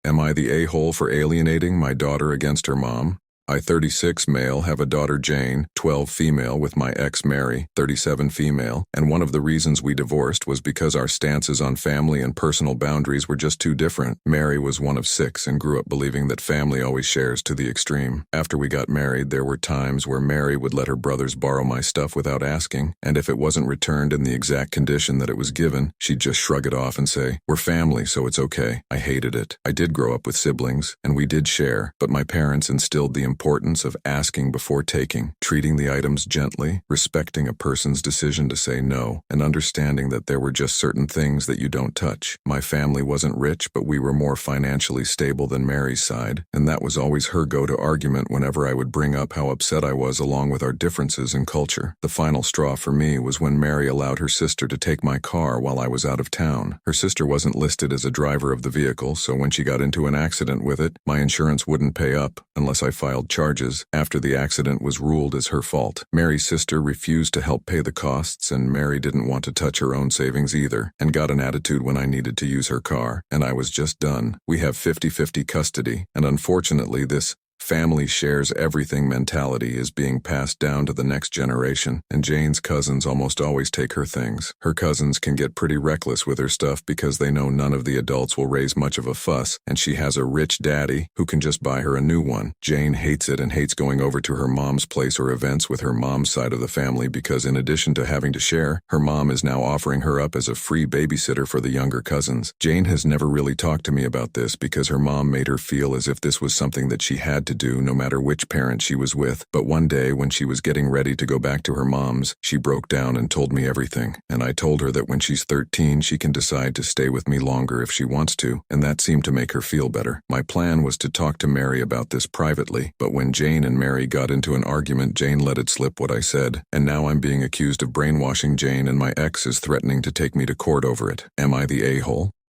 Am I the a-hole for alienating my daughter against her mom? I, 36 male, have a daughter Jane, 12 female, with my ex Mary, 37 female, and one of the reasons we divorced was because our stances on family and personal boundaries were just too different. Mary was one of 6 and grew up believing that family always shares to the extreme. After we got married, there were times where Mary would let her brothers borrow my stuff without asking, and if it wasn't returned in the exact condition that it was given, she'd just shrug it off and say, "We're family, so it's okay." I hated it. I did grow up with siblings, and we did share, but my parents instilled the importance of asking before taking, treating the items gently, respecting a person's decision to say no, and understanding that there were just certain things that you don't touch. My family wasn't rich, but we were more financially stable than Mary's side, and that was always her go-to argument whenever I would bring up how upset I was along with our differences in culture. The final straw for me was when Mary allowed her sister to take my car while I was out of town. Her sister wasn't listed as a driver of the vehicle, so when she got into an accident with it, my insurance wouldn't pay up unless I filed charges after the accident was ruled as her fault. Mary's sister refused to help pay the costs, and Mary didn't want to touch her own savings either, and got an attitude when I needed to use her car, and I was just done. We have 50-50 custody, and unfortunately this family shares everything mentality is being passed down to the next generation, and Jane's cousins almost always take her things. Her cousins can get pretty reckless with her stuff because they know none of the adults will raise much of a fuss, and she has a rich daddy who can just buy her a new one. Jane hates it and hates going over to her mom's place or events with her mom's side of the family because in addition to having to share, her mom is now offering her up as a free babysitter for the younger cousins. Jane has never really talked to me about this because her mom made her feel as if this was something that she had to do no matter which parent she was with, but one day when she was getting ready to go back to her mom's, she broke down and told me everything, and I told her that when she's 13 she can decide to stay with me longer if she wants to, and that seemed to make her feel better. My plan was to talk to Mary about this privately, but when Jane and Mary got into an argument, Jane let it slip what I said, and now I'm being accused of brainwashing Jane, and my ex is threatening to take me to court over it. Am I the a-hole?